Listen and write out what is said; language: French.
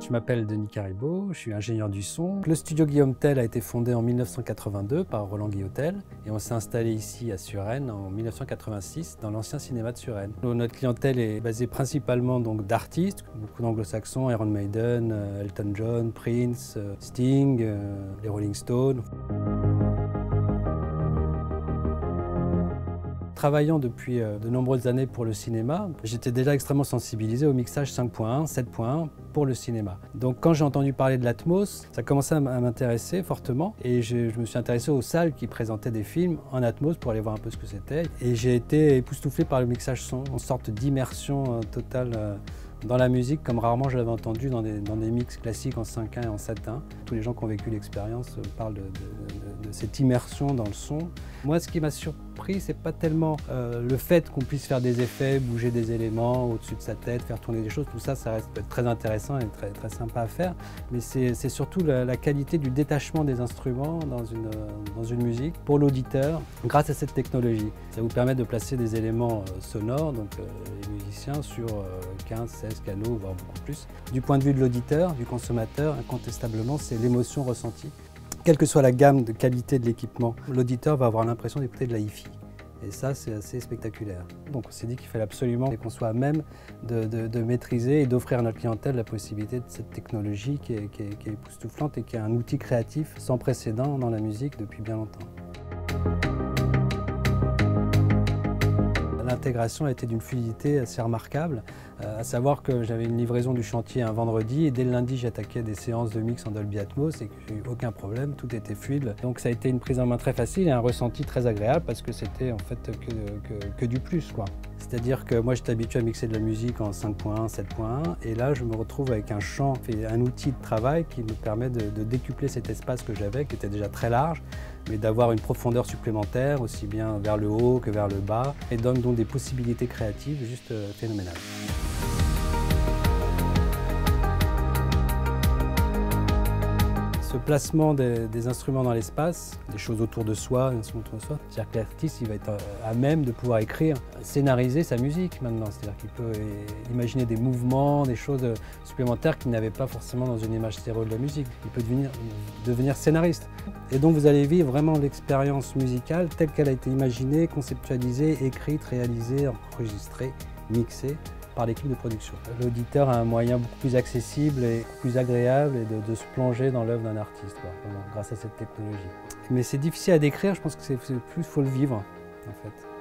Je m'appelle Denis Caribeau, je suis ingénieur du son. Le studio Guillaume Tell a été fondé en 1982 par Roland Guillotel et on s'est installé ici à Suresnes en 1986 dans l'ancien cinéma de Suresnes. Notre clientèle est basée principalement d'artistes, beaucoup d'anglo-saxons, Iron Maiden, Elton John, Prince, Sting, les Rolling Stones. Travaillant depuis de nombreuses années pour le cinéma, j'étais déjà extrêmement sensibilisé au mixage 5.1, 7.1 pour le cinéma. Donc quand j'ai entendu parler de l'Atmos, ça commençait à m'intéresser fortement et je me suis intéressé aux salles qui présentaient des films en Atmos pour aller voir un peu ce que c'était. Et j'ai été époustouflé par le mixage son, une sorte d'immersion totale dans la musique comme rarement je l'avais entendu dans des mix classiques en 5.1 et en 7.1. Tous les gens qui ont vécu l'expérience parlent de cette immersion dans le son. Moi, ce qui m'a surpris, c'est pas tellement le fait qu'on puisse faire des effets, bouger des éléments au-dessus de sa tête, faire tourner des choses, tout ça, ça reste peut être très intéressant et très, très sympa à faire, mais c'est surtout la qualité du détachement des instruments dans une musique pour l'auditeur grâce à cette technologie. Ça vous permet de placer des éléments sonores, donc les musiciens, sur 15, 16 canaux, voire beaucoup plus. Du point de vue de l'auditeur, du consommateur, incontestablement, c'est l'émotion ressentie. Quelle que soit la gamme de qualité de l'équipement, l'auditeur va avoir l'impression d'écouter de la hi-fi. Et ça, c'est assez spectaculaire. Donc on s'est dit qu'il fallait absolument qu'on soit à même de maîtriser et d'offrir à notre clientèle la possibilité de cette technologie qui est époustouflante et qui est un outil créatif sans précédent dans la musique depuis bien longtemps. L'intégration a été d'une fluidité assez remarquable, à savoir que j'avais une livraison du chantier un vendredi et dès le lundi j'attaquais des séances de mix en Dolby Atmos et que j'ai eu aucun problème, tout était fluide. Donc ça a été une prise en main très facile et un ressenti très agréable parce que c'était en fait que du plus, quoi. C'est-à-dire que moi j'étais habitué à mixer de la musique en 5.1, 7.1 et là je me retrouve avec un champ et un outil de travail qui me permet de décupler cet espace que j'avais qui était déjà très large, mais d'avoir une profondeur supplémentaire aussi bien vers le haut que vers le bas et donne donc des possibilités créatives juste phénoménales. Ce placement des instruments dans l'espace, des choses autour de soi, c'est-à-dire que l'artiste va être à même de pouvoir écrire, scénariser sa musique maintenant, c'est-à-dire qu'il peut imaginer des mouvements, des choses supplémentaires qu'il n'avait pas forcément dans une image stéréo de la musique. Il peut devenir scénariste. Et donc vous allez vivre vraiment l'expérience musicale telle qu'elle a été imaginée, conceptualisée, écrite, réalisée, enregistrée, mixée par l'équipe de production. L'auditeur a un moyen beaucoup plus accessible et plus agréable de se plonger dans l'œuvre d'un artiste, grâce à cette technologie. Mais c'est difficile à décrire, je pense que c'est plus, faut le vivre en fait.